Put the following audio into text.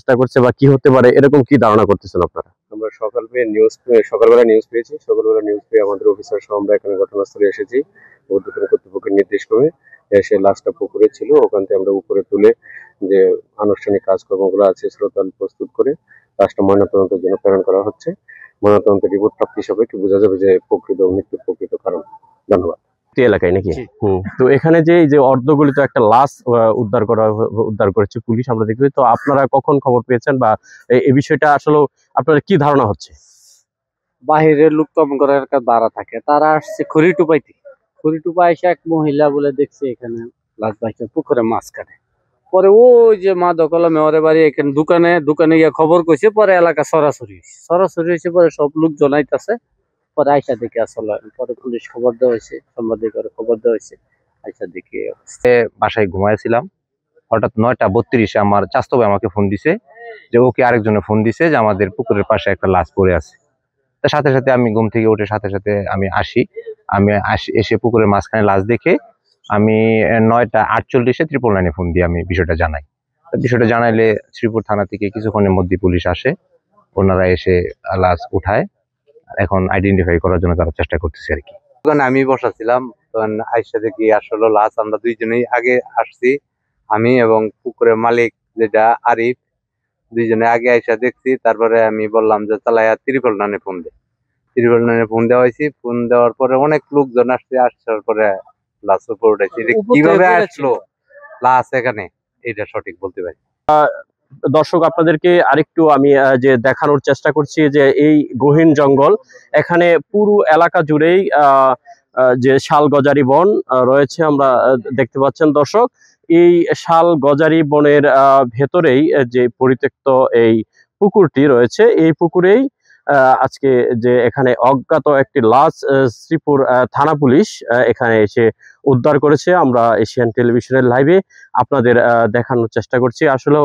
চেষ্টা করছে বা কি হতে পারে এরকম কি ধারণা করতেছেন আপনারা? আমরা সকালবেলা নিউজ পেয়েছি। সকালবেলা নিউজ পেয়ে আমাদের অফিসার সহ আমরা এখানে ঘটনাস্থলে এসেছি। ঊর্ধ্বতন কর্তৃপক্ষের নির্দেশ ক্রমে এসে লাশটা পুকুরে ছিল, ওখান থেকে আমরা উপরে তুলে যে আনুষ্ঠানিক কাজকর্মগুলো আছে শ্রোতাল প্রস্তুত করে লাশটা ময়নাতদন্তের জন্য প্রেরণ করা হচ্ছে। ময়নাতদন্তের রিপোর্ট প্রাপ্তি সাপেক্ষে বোঝা যাবে যে মৃত্যুর প্রকৃত কারণ। ধন্যবাদ। এলাকায় নাকি? তো এখানে যে এই যে অর্ধগলিত একটা লাশ উদ্ধার করেছে পুলিশ আমরা দেখতে পাই। তো আপনারা কখন খবর পেয়েছেন বা এই বিষয়টা আসলে আপনার কি ধারণা হচ্ছে? বাহিরের লোক তো করে দাঁড়া থাকে, তারা আসছে খড়ি টুপা এসে এক মহিলা বলে দেখছে এখানে লাশ ভাইছে পুকুরে মাছ কাটে। পরে ওই যে মা দকলমে ওরে বাড়ি এখানে দোকানে গিয়ে খবর কইছে, পরে এলাকা সরাসরি হয়েছে, পরে সব লোক জনাইতেছে। পরে আইসা দেখে আসলে পরে পুলিশ খবর দেওয়া হয়েছে, সাংবাদিকের খবর দেওয়া হয়েছে, আইসা দেখে বাসায় ঘুমাইছিলাম। হঠাৎ 9:32 আমার চাচাতো ভাই আমাকে ফোন দিছে যে ওকে আরেকজনে ফোন দিছে যে আমাদের পুকুরের পাশে একটা লাশ পড়ে আছে। তার সাথে সাথে আমি ঘুম থেকে উঠে সাথে সাথে আমি এসে পুকুরের মাঝখানে লাশ দেখে আমি 9:48 999 ফোন দিয়ে আমি বিষয়টা জানাই। বিষয়টা জানাইলে শ্রীপুর থানা থেকে কিছুক্ষণের মধ্যে পুলিশ আসে, ওনারা এসে লাশ উঠায়, এখন আইডেন্টিফাই করার জন্য তারা চেষ্টা করতেছে আর কি। আমি বসাছিলাম, তখন আইসা দেখি আসলে লাশ, আমরা দুইজনেই আগে আসছি, আমি এবং পুকুরের মালিক যেটা আরিফ, দুইজনে আগে আইসা দেখছি। তারপরে আমি বললাম যে চালাইয়া 999 ফোন দে। 999 ফোন দেওয়া হয়েছি। ফোন দেওয়ার পরে অনেক লোকজন আসার পরে লাশ উপর উঠেছি। কিভাবে আসলো লাশ এখানে, এটা সঠিক বলতে পারি। দর্শক আপনাদেরকে আরেকটু আমি যে দেখানোর চেষ্টা করছি যে এই গহীন জঙ্গল, এখানে পুরো এলাকা জুড়েই যে শাল গজারি বন রয়েছে আমরা দেখতে পাচ্ছেন দর্শক। এই শাল গজারি বনের ভেতরেই যে পরিত্যক্ত এই পুকুরটি রয়েছে, এই পুকুরেই আজকে যে এখানে অজ্ঞাত একটি লাশ শ্রীপুর থানা পুলিশ এখানে এসে উদ্ধার করেছে। আমরা এশিয়ান টেলিভিশনের লাইভে আপনাদের দেখানোর চেষ্টা করছি। আসলে